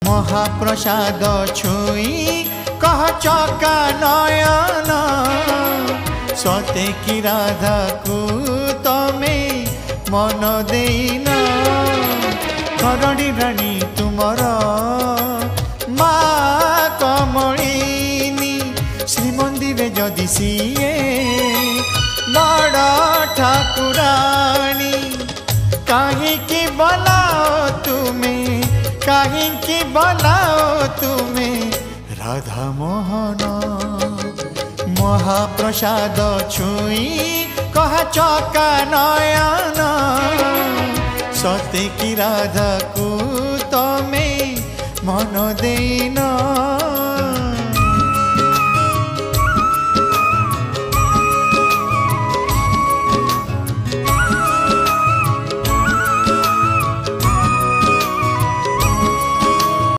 महाप्रसाद छुई कह चका नयन सते की राधा को तमे मन देन करणी रानी तुमर मा कमलिनी श्रीमंदिर जदि सीए बड़ ठाकुराणी कहीं बोलाओ तुम्हें कहीं बोलाओ तुम्हें राधा मोहन महाप्रसाद छुई कह चका नयन सते की राधा को तमे मन देन।